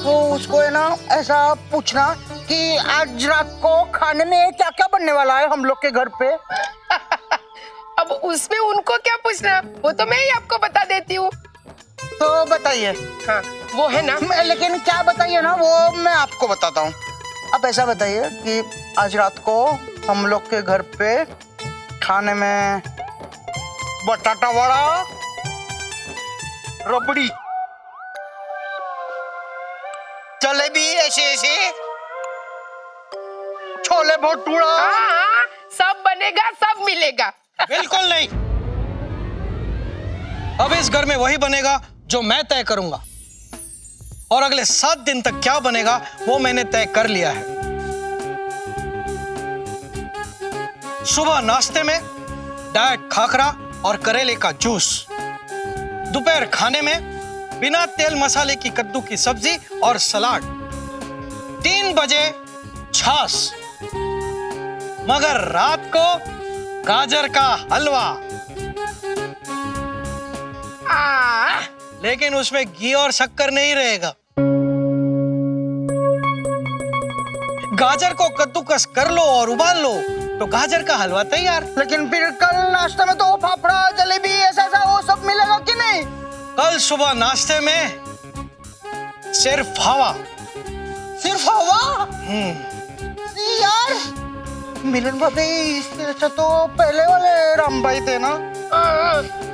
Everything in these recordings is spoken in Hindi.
तो उसको है ना ऐसा पूछना कि आज रात को खाने में क्या क्या बनने वाला है हम लोग के घर पे। अब उसमें उनको क्या पूछना, वो तो मैं ही आपको बता देती हूँ। तो बताइए। हाँ, वो है ना, लेकिन क्या बताइए ना, वो मैं आपको बताता हूँ। आप ऐसा बताइए कि आज रात को हम लोग के घर पे खाने में बटाटा वड़ा, रबड़ी, जलेबी ऐसे ऐसे, छोले भटूरा। हाँ, सब बनेगा, सब मिलेगा। बिल्कुल नहीं। अब इस घर में वही बनेगा जो मैं तय करूंगा, और अगले 7 दिन तक क्या बनेगा वो मैंने तय कर लिया है। सुबह नाश्ते में डाइट खाखरा और करेले का जूस, दोपहर खाने में बिना तेल मसाले की कद्दू की सब्जी और सलाद, 3 बजे छाछ, मगर रात को गाजर का हलवा, लेकिन उसमें घी और शक्कर नहीं रहेगा। गाजर को कद्दूकस कर लो और उबाल लो तो गाजर का हलवा तैयार। लेकिन फिर कल नाश्ते में तो वो फाफड़ा जलेबी ऐसा ऐसा वो सब मिलेगा कि नहीं? कल सुबह नाश्ते में सिर्फ हवा। सिर्फ हवा? यार मिलन भाभी, इससे तो पहले वाले राम भाई थे ना।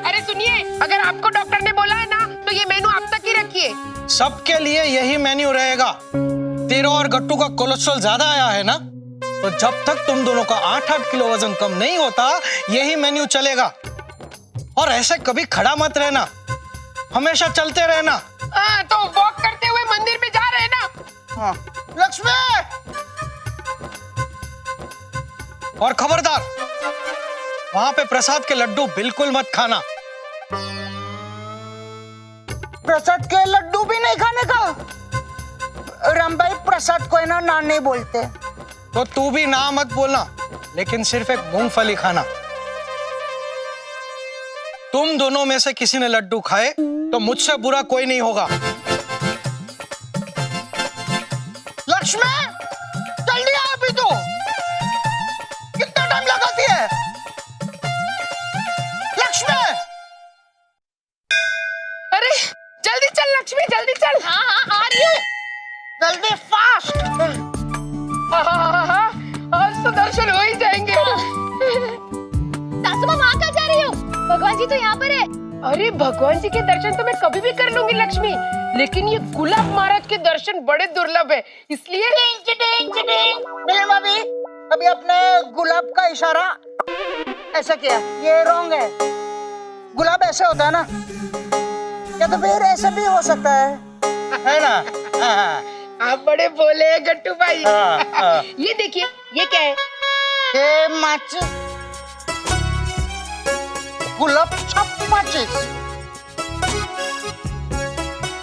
अरे सुनिए, अगर आपको डॉक्टर ने बोला है ना तो ये मेनू आप तक ही रखिए। सबके लिए यही मेन्यू रहेगा। तेरा और गट्टू का कोलेस्ट्रॉल ज्यादा आया है ना, तो जब तक तुम दोनों का 8-8 किलो वजन कम नहीं होता यही मेन्यू चलेगा। और ऐसे कभी खड़ा मत रहना, हमेशा चलते रहना। तो वॉक करते हुए मंदिर में जा रहे हैं ना। हाँ। लक्ष्मी, और खबरदार, वहां पे प्रसाद के लड्डू बिल्कुल मत खाना। प्रसाद के लड्डू भी नहीं खाने का? राम भाई प्रसाद को है ना नान नहीं बोलते। तो तू भी ना मत बोलना, लेकिन सिर्फ एक मूंगफली खाना। तुम दोनों में से किसी ने लड्डू खाए तो मुझसे बुरा कोई नहीं होगा। लक्ष्मी, जल्दी आ अभी तो। कितना टाइम लगाती है लक्ष्मी? अरे जल्दी चल लक्ष्मी, जल्दी चल। हाँ हाँ आ रही हूँ। जल्दी फास्ट। आज तो दर्शन हो ही जाएंगे। सासू माँ वहाँ कहाँ जा रही हो? भगवान जी तो यहाँ पर है। अरे भगवान जी के दर्शन तो मैं कभी भी कर लूंगी लक्ष्मी, लेकिन ये गुलाब महाराज के दर्शन बड़े दुर्लभ है, इसलिए। मिलन भाभी, अभी अपने गुलाब का इशारा ऐसा किया, ये रॉन्ग है। गुलाब ऐसे होता है ना, या तो फिर ऐसे भी हो सकता है ना? आप बड़े बोले हैं गट्टू भाई। ये देखिए, ये क्या है? ये माचिस, गुलाब छप माचिस।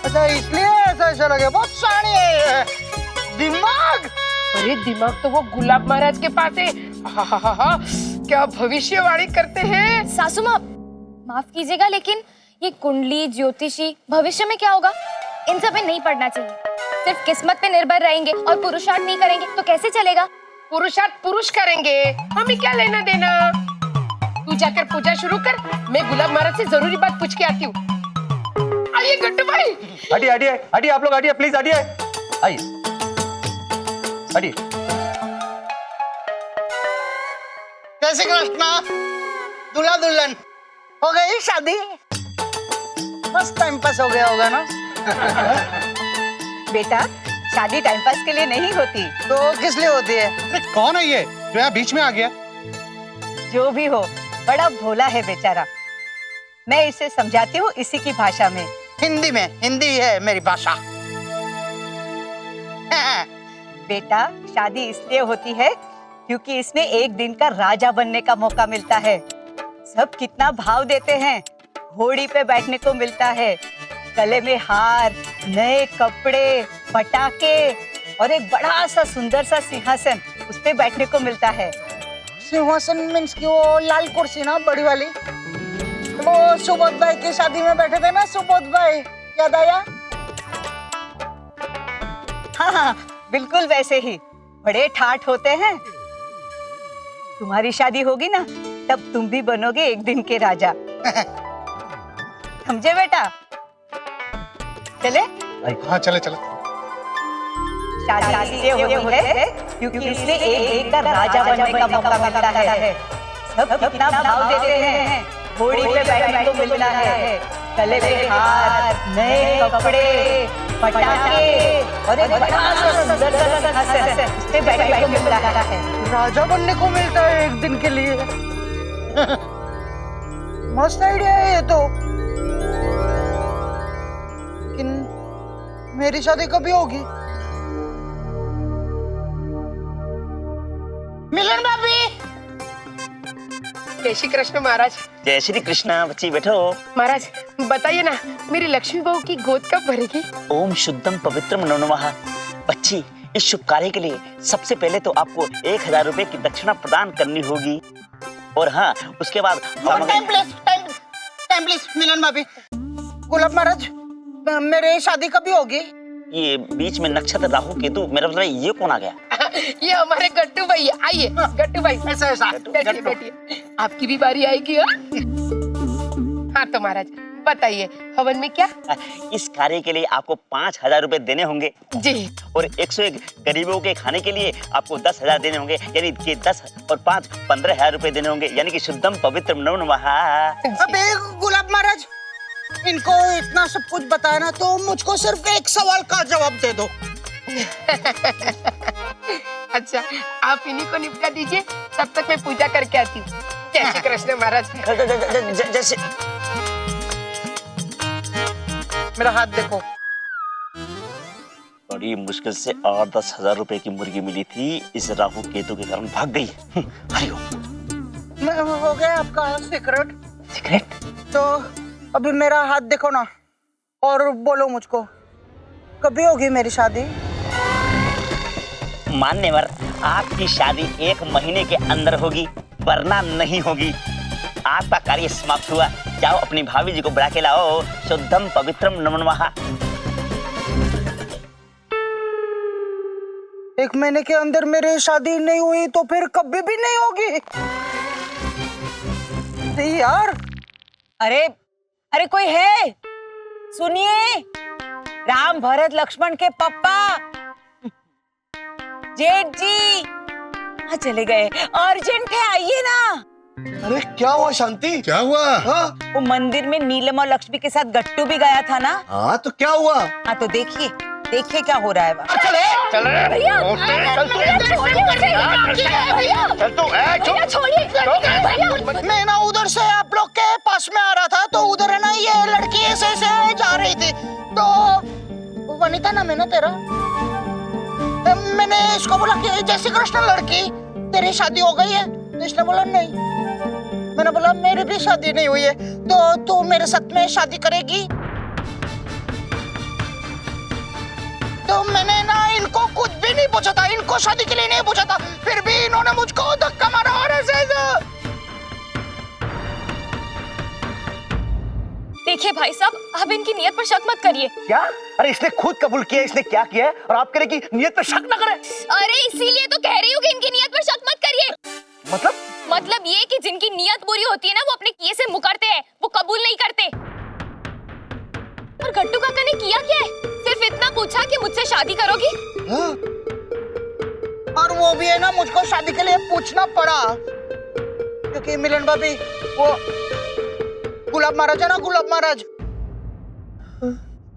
अच्छा, इसलिए ऐसा ऐसा लगे। बहुत शानी है दिमाग। अरे दिमाग तो वो गुलाब महाराज के पास है। क्या भविष्यवाणी करते हैं। सासू माँ माफ कीजिएगा, लेकिन ये कुंडली, ज्योतिषी, भविष्य में क्या होगा, इन सब में नहीं पढ़ना चाहिए। सिर्फ किस्मत पे निर्भर रहेंगे और पुरुषार्थ नहीं करेंगे तो कैसे चलेगा? पुरुषार्थ पुरुष करेंगे, हमें क्या लेना देना। तू जाकर पूजा शुरू कर, मैं गुलाब महाराज से जरूरी बात पूछ के आती हूँ। आइए गट्टू भाई। हटिए हटिए हटिए, आप लोग हटिए प्लीज, हटिए आइए, हटिए। कैसे कृष्णा, दूल्हा दुल्हन हो गई शादी? मस्त टाइम पास हो गया होगा ना? बेटा, शादी टाइम पास के लिए नहीं होती। तो किस लिए होती है? अरे कौन है ये जो यहाँ बीच में आ गया? जो भी हो, बड़ा भोला है बेचारा। मैं इसे समझाती हूँ इसी की भाषा में। हिंदी में, हिंदी है मेरी भाषा। बेटा, शादी इसलिए होती है क्योंकि इसमें एक दिन का राजा बनने का मौका मिलता है। सब कितना भाव देते हैं, घोड़ी पे बैठने को मिलता है, गले में हार, नए कपड़े, पटाखे और एक बड़ा सा सुंदर सा सिंहासन, उस पे बैठने को मिलता है। सिंहासन मीन्स की वो लाल कुर्सी ना, बड़ी वाली। वो सुबोध भाई की शादी में बैठे थे ना, सुबोध भाई, याद आया? हाँ, बिल्कुल वैसे ही, बड़े ठाठ होते हैं। तुम्हारी शादी होगी ना, तब तुम भी बनोगे एक दिन के राजा। समझे बेटा? चले? हाँ चले चले। शादी इसलिए होती है क्योंकि इसमें एक दिन का राजा बनने का मौका मिलता है। सब कितना भाव देते हैं, घोड़ी पे बैठने को मिलता है, गले पे हार, नए कपड़े, पटाखे और एक बड़ा सा सुंदर सा घर पे बैठने को मिलता है। राजा बनने को मिलता है एक दिन के लिए। मस्त आइडिया है ये तो। लेकिन मेरी शादी कभी होगी? मिलन भाभी। जय श्री कृष्ण महाराज। जय श्री कृष्णा, बच्ची बैठो। महाराज बताइए ना, मेरी लक्ष्मी बहू की गोद कब भरेगी? ओम शुद्धम पवित्रम नमो नमः। बच्ची, इस शुभ कार्य के लिए सबसे पहले तो आपको 1000 रुपए की दक्षिणा प्रदान करनी होगी, और हाँ, उसके बाद टाइम प्लीज मिलन भाभी। गुलाब महाराज, मेरी शादी कभी होगी? ये बीच में नक्षत्र राहु केतु, मेरा मतलब ये कौन आ गया? ये हमारे गट्टू भाई है। आइए गट्टू भाई, ऐसा ऐसा बैठिए बैठिए, आपकी भी बारी आएगी। हाँ तो महाराज बताइए, हवन में क्या? इस कार्य के लिए आपको 5000 रुपए देने होंगे जी, और 101 गरीबों के खाने के लिए आपको 10,000 देने होंगे, यानी कि 10 और 5 15,000 रुपए देने होंगे, यानी कि शुद्धम पवित्रम नमो नमः। अबे गुलाब महाराज, इनको इतना सब कुछ बताया ना, तो मुझको सिर्फ एक सवाल का जवाब दे दो। अच्छा, आप इन्हीं को निपटा दीजिए, तब तक मैं पूजा करके आती हूँ। जय श्री कृष्ण महाराज। जैसे मेरा हाथ देखो। बड़ी मुश्किल से 8-10 हजार रुपए की मुर्गी मिली थी, इस राहु केतु के कारण भाग गई। हरिओम। हो गया आपका सीक्रेट? सीक्रेट? तो अभी मेरा हाथ देखो ना, और बोलो मुझको, कभी होगी मेरी शादी? मान्यवर, आपकी शादी 1 महीने के अंदर होगी, वरना नहीं होगी। आपका कार्य समाप्त हुआ, जाओ अपनी भाभी जी को बुला के लाओ। शुद्धम पवित्रम नमो नमः। 1 महीने के अंदर मेरी शादी नहीं हुई तो फिर कभी भी नहीं होगी। नहीं यार। अरे अरे कोई है? सुनिए, राम भरत लक्ष्मण के पापा, जेठ जी हाँ चले गए, अर्जेंट है, आइए ना। अरे क्या हुआ शांति? क्या हुआ? हाँ वो मंदिर में नीलम और लक्ष्मी के साथ गट्टू भी गया था ना। हाँ तो क्या हुआ? हाँ तो देखिए देखिए क्या हो रहा है वहाँ। मैं ना उधर से आप लोग के पास में आ रहा था, तो उधर है ना ये लड़की ऐसे ऐसे जा रही थी, तो वनीता नाम है ना तेरा? मैंने इसको बोला कि जय श्री कृष्ण लड़की, तेरी शादी हो गई है? तो इसने बोला नहीं। मैंने बोला मेरी भी शादी नहीं हुई है, तो तू मेरे साथ में शादी करेगी? तो मैंने ना इनको कुछ भी नहीं पूछा था, इनको शादी के लिए नहीं पूछा था, फिर भी इन्होंने मुझको धक्का मारा और ऐसे देखिए भाई साहब, आप इनकी नियत पर शक मत करिए। क्या? अरे इसने खुद कबूल किया इसने क्या किया है, और आप कह रहे कि नियत पे शक ना करें? अरे इसीलिए तो कह रही हूँ कि इनकी नियत पर शक मत करिए। मतलब ये कि जिनकी नियत बुरी होती है ना, वो अपने किए से मुकरते हैं, वो कबूल नहीं करते। और गट्टू काका ने किया क्या है? सिर्फ इतना पूछा कि मुझसे शादी करोगी? हाँ? और वो भी है ना, मुझको शादी के लिए पूछना पड़ा, क्योंकि मिलन भाभी, वो गुलाब महाराज है ना, गुलाब महाराज,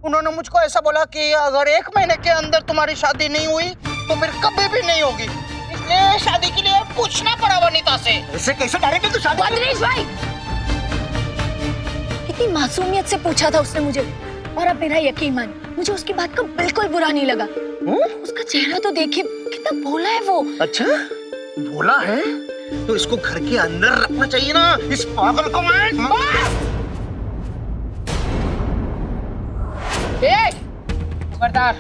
उन्होंने मुझको ऐसा बोला कि अगर 1 महीने के अंदर तुम्हारी शादी नहीं हुई तो फिर कभी भी नहीं होगी, इसलिए शादी के लिए पूछना पड़ा वनीता से। इससे कैसे डायरेक्टली तो शादी? बदरीश भाई, इतनी मासूमियत से पूछा था उसने मुझे, और अब मेरा यकीन मान, मुझे उसकी बात का बिल्कुल बुरा नहीं लगा। उसका चेहरा तो देखिए, कितना भोला है वो। अच्छा भोला है तो इसको घर के अंदर रखना चाहिए ना, इस पागल को। मैं खबरदार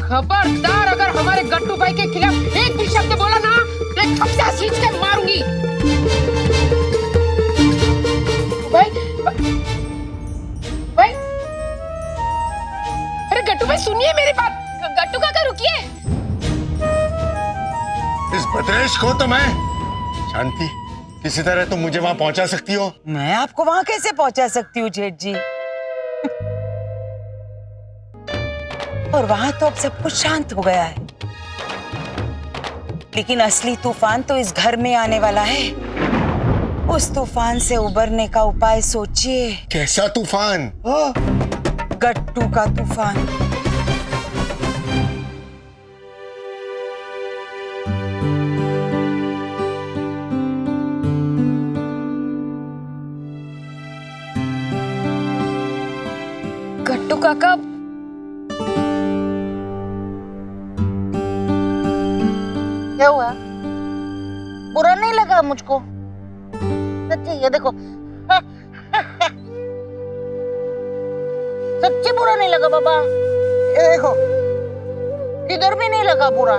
खबरदार, अगर हमारे गट्टू भाई के खिलाफ एक भी शब्द बोला ना, एक थप्पड़ खींच कर मारूंगी। भाई भाई, अरे गट्टू भाई सुनिए मेरी बात। गट्टू काका रुकिए। भद्रेश को तो मैं। शांति, किसी तरह तुम मुझे वहां पहुंचा सकती हो? मैं आपको वहां कैसे पहुंचा सकती हूँ जेठ जी? और वहां तो अब सब कुछ शांत हो गया है, लेकिन असली तूफान तो इस घर में आने वाला है। उस तूफान से उबरने का उपाय सोचिए। कैसा तूफान? गट्टू का तूफान। गट्टू काका, क्या हुआ? बुरा नहीं लगा मुझको? सच्ची ये देखो, सच्ची बुरा नहीं लगा बाबा। ये देखो, इधर भी नहीं लगा बुरा,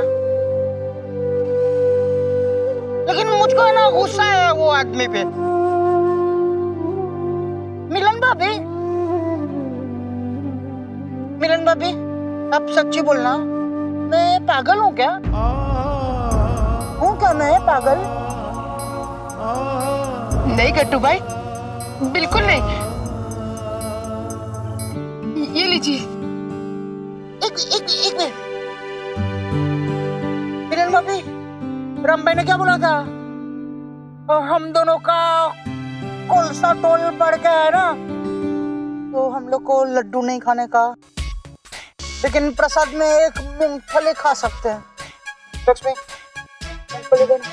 लेकिन मुझको है ना गुस्सा है वो आदमी पे। मिलन भाभी, मिलन भाभी, आप सच्ची बोलना, मैं पागल हूँ क्या? हूँ क्या मैं पागल? नहीं गट्टू भाई, बिल्कुल नहीं। ये लीजिए। एक मिनट। मिलन भाभी, राम भाई ने क्या बोला था? हम दोनों का कोलसा तोल बढ़ गया है ना, तो हम लोग को लड्डू नहीं खाने का, लेकिन प्रसाद में एक मूंगफली खा सकते हैं। लक्ष्मी, मूंगफली देना।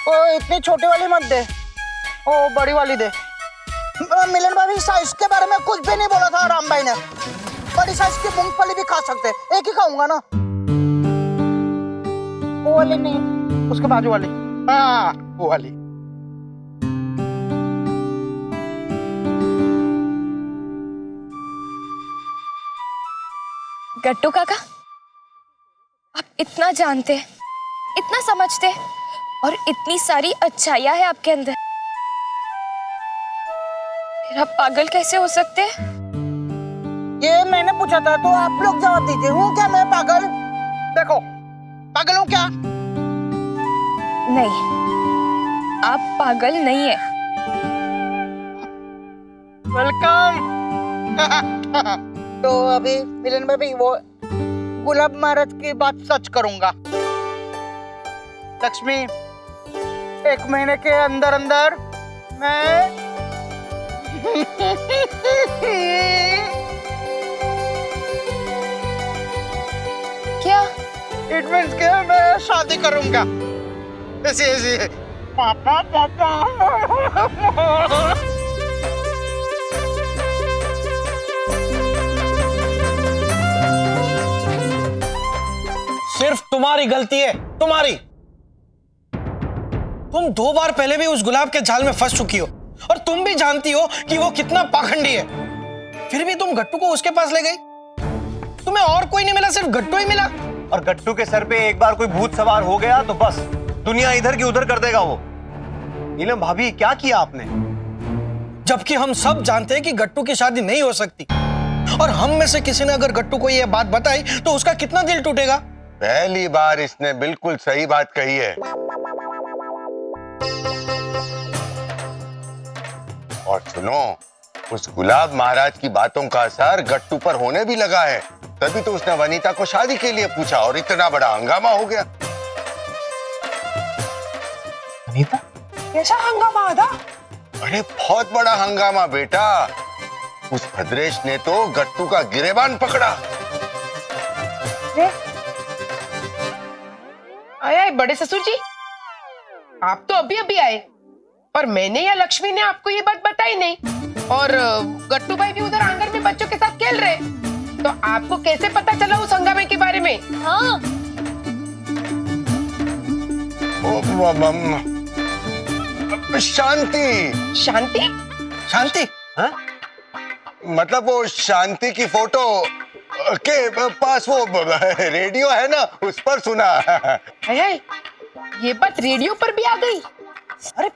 ओ इतनी छोटी वाली मत दे, ओ बड़ी वाली दे। मिलन भाभी, साइज के बारे में कुछ भी नहीं बोला था राम भाई ने। बड़ी साइज की मूंगफली भी खा सकते हैं, एक ही खाऊंगा ना। वो वाली नहीं, उसके बाजू वाली। हाँ, वो वाली। गट्टू काका, आप इतना जानते हैं, इतना समझते हैं, और इतनी सारी अच्छाइयां है आपके अंदर, फिर आप पागल कैसे हो सकते हैं? ये मैंने पूछा था, तो आप लोग जवाब दीजिए। हूँ क्या मैं पागल? देखो, पागल हूँ क्या? नहीं, आप पागल नहीं है। वेलकम। तो अभी मिलन भाभी, वो गुलाब महाराज की बात सच करूंगा। लक्ष्मी, 1 महीने के अंदर अंदर मैं क्या? इट मींस के मैं शादी करूंगा। ऐसे पापा पापा। सिर्फ तुम्हारी गलती है, तुम्हारी। तुम 2 बार पहले भी उस गुलाब के जाल में फंस चुकी हो, और तुम भी जानती हो कि वो कितना पाखंडी है। फिर भी तुम गट्टू को उसके पास ले गई। तुम्हें और कोई नहीं मिला, सिर्फ गट्टू ही मिला। और गट्टू के सर पे एक बार कोई भूत सवार हो गया तो बस दुनिया इधर की उधर कर देगा वो। नीलम भाभी, क्या किया आपने? जबकि हम सब जानते हैं कि गट्टू की शादी नहीं हो सकती, और हम में से किसी ने अगर गट्टू को ये बात बताई तो उसका कितना दिल टूटेगा। पहली बार इसने बिल्कुल सही बात कही है। और सुनो, उस गुलाब महाराज की बातों का असर गट्टू पर होने भी लगा है, तभी तो उसने वनीता को शादी के लिए पूछा और इतना बड़ा हंगामा हो गया। वनीता? कैसा हंगामा था? अरे बहुत बड़ा हंगामा बेटा। उस भद्रेश ने तो गट्टू का गिरेबान पकड़ा। आए बड़े ससुर जी, आप तो अभी अभी आए, और मैंने या लक्ष्मी ने आपको ये बात बताई नहीं, और गट्टू भाई भी उधर आंगन में बच्चों के साथ खेल रहे, तो आपको कैसे पता चला उस हंगामे के बारे में? हाँ, शांति। शांति? शांति? हाँ? मतलब वो शांति की फोटो के पास वो रेडियो है ना, उस पर सुना। हाय, ये बात रेडियो पर भी आ गई। अरे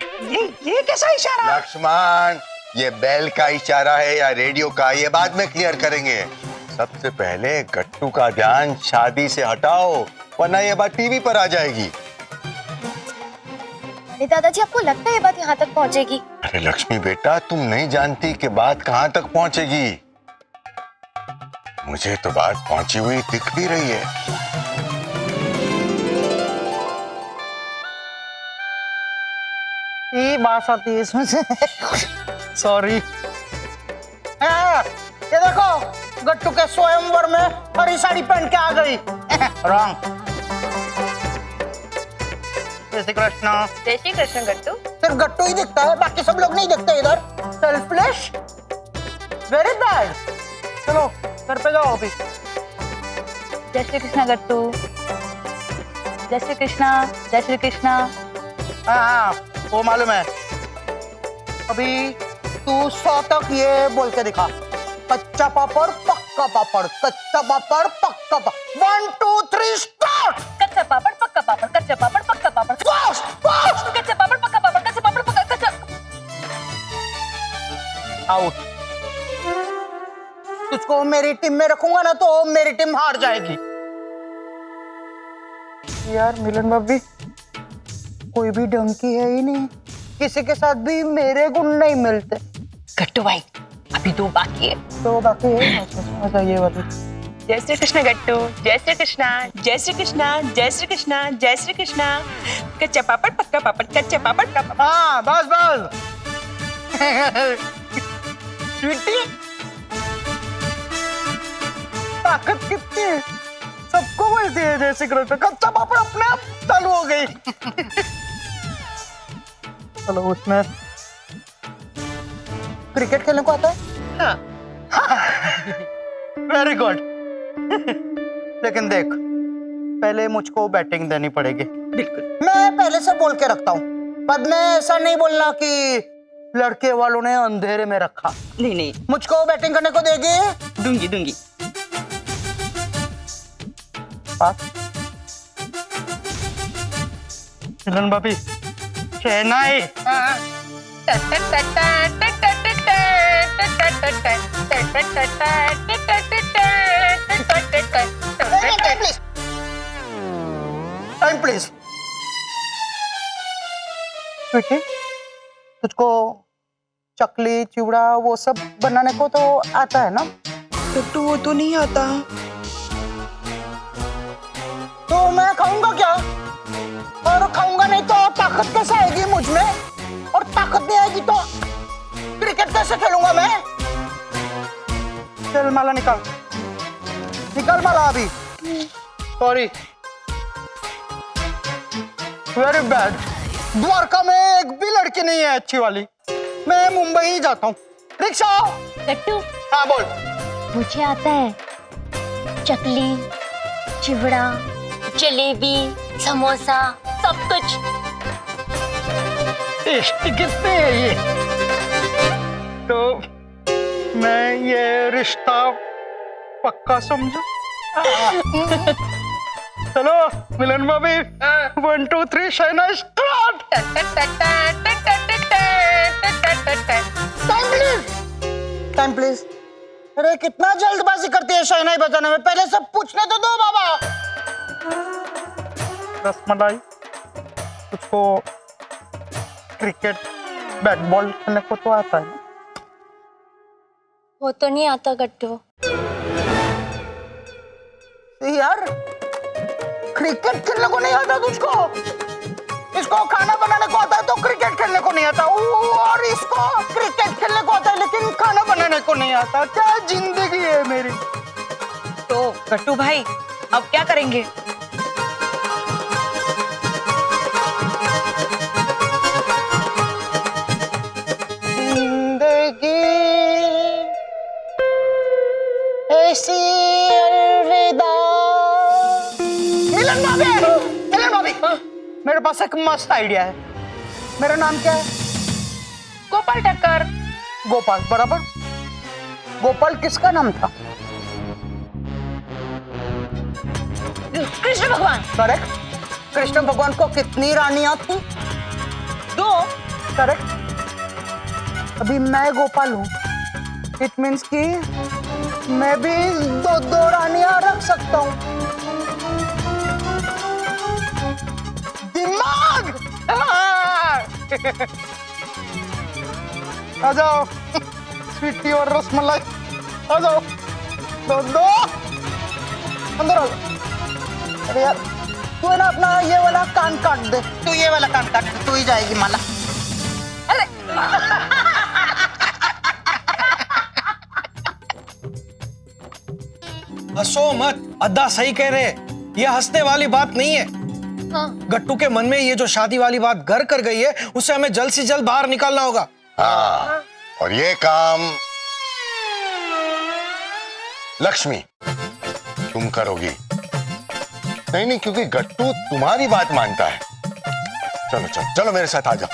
ये कैसा इशारा? लक्ष्मण, ये बैल का इशारा है या रेडियो का, ये बाद में क्लियर करेंगे। सबसे पहले गट्टू का ध्यान शादी से हटाओ, वरना ये बात टीवी पर आ जाएगी। अरे दादाजी, आपको लगता है ये बात यहाँ तक पहुँचेगी? अरे लक्ष्मी बेटा, तुम नहीं जानती कि बात कहाँ तक पहुंचेगी। मुझे तो बात पहुंची हुई दिख भी रही है। ये बात आती है इसमें से। सॉरी। ये देखो, गट्टू के स्वयंवर में हरी साड़ी पहन के आ गई। रॉन्ग। जय श्री कृष्ण। जय श्री कृष्ण गट्टू। सिर्फ गट्टू ही दिखता है, बाकी सब लोग नहीं दिखते इधर। Selfless, very bad. चलो घर पे जाओ अभी। जय श्री कृष्णा गट्टू। जय श्री कृष्णा, जय श्री कृष्णा। हाँ, वो मालूम है। अभी तू 100 तक ये बोल के दिखा। कच्चा पापड़ पक्का पापड़, कच्चा पापड़ पक्का पापड़। 1 2 3 स्टार्ट। कच्चा पापड़ पक्का पापड़, कच्चा पापड़ पक्का पापड़, फास्ट फास्ट। कच्चा पापड़ पक्का पापड़, कच्चा पापड़ पक्का कच्चा। आउट। तुझको मेरी टीम में रखूंगा ना तो मेरी टीम हार जाएगी। यार मिलन भाभी, कोई भी ढंग की है ही नहीं। किसी के साथ भी मेरे गुण नहीं मिलते। गट्टू भाई, अभी 2 बाकी है। तो बाकी है। अच्छा ये वाली। जय श्री कृष्ण गट्टू। जय श्री कृष्णा, जय श्री कृष्णा, जय श्री कृष्णा, जय श्री कृष्णा। कच्चा पापड़ पक्का पापड़, कच्चा पापड़ पक्का पापड़। हाँ बस बस। स्वीटी, ताकत कितनी है, सबको बोलती है जय श्री कृष्ण। कच्चा पापड़ अपने आप चालू हो गई। चलो, उसमें क्रिकेट खेलने को आता है। हाँ। Very good. लेकिन देख, पहले मुझको बैटिंग देनी पड़ेगी। बिल्कुल। मैं पहले से बोल के रखता हूँ, बाद में ऐसा नहीं बोलना कि लड़के वालों ने अंधेरे में रखा। नहीं नहीं, मुझको बैटिंग करने को देगी। दूंगी दूंगी। मिलन भाभी, शहनाई। Time please. बेटे, तुझको चकली चिवड़ा वो सब बनाने को तो आता है ना? गट्टू, वो तो नहीं आता। तो मैं खाऊंगा क्या? और खाऊंगा नहीं तो ताकत कैसे आएगी मुझ में? और ताकत नहीं आएगी तो क्रिकेट कैसे खेलूंगा मैं? चल माला निकाल, निकाल माला अभी। Sorry, very bad. द्वारका में एक भी लड़की नहीं है अच्छी वाली। मैं मुंबई ही जाता हूँ। रिक्शा। गट्टू, हाँ बोल। मुझे आता है चकली, चिवड़ा, जलेबी, समोसा, सब कुछ। टेस्टी कितने है ये? तो मैं ये रिश्ता पक्का समझू। चलो मिलन भाभी, 1 2 3 शहनाई स्टार्ट। Time please. अरे कितना जल्दबाजी करती है शहनाई बजाने में, पहले सब पूछने तो दो बाबा। रसमलाई, तुझको क्रिकेट बैट बॉल खेलने को तो आता है? वो तो नहीं आता गट्टू। यार, क्रिकेट खेलने को नहीं आता तुझको? इसको खाना बनाने को आता है तो क्रिकेट खेलने को नहीं आता, और इसको क्रिकेट खेलने को आता है लेकिन खाना बनाने को नहीं आता। क्या जिंदगी है मेरी। तो गट्टू भाई, अब क्या करेंगे? जिंदगी ऐसी अलविदा। मिलन भाभी, मिलन भाभी, मेरे पास एक मस्त आइडिया है। मेरा नाम क्या है? गोपाल ठक्कर। गोपाल, बराबर। गोपाल किसका नाम था? कृष्ण भगवान। करेक्ट। कृष्ण भगवान को कितनी रानियां थी? 2। करेक्ट। अभी मैं गोपाल हूं, इट मीन्स कि मैं भी दो रानियां रख सकता हूँ। दिमाग आ जाओ स्वीटी और रसमलाई, आ जाओ दो अंदर आ जाओ। अरे यार तू है ना अपना ये वाला कान काट दे, तू ये वाला कान काट दे, तू ही जाएगी माला। अरे हंसो मत, अद्दा सही कह रहे हैं, ये हंसने वाली बात नहीं है। हाँ। गट्टू के मन में ये जो शादी वाली बात घर कर गई है, उससे हमें जल्द से जल्द बाहर निकालना होगा। हाँ, और ये काम लक्ष्मी तुम करोगी। नहीं क्योंकि गट्टू तुम्हारी बात मानता है। चलो चलो चलो मेरे साथ आ जाओ।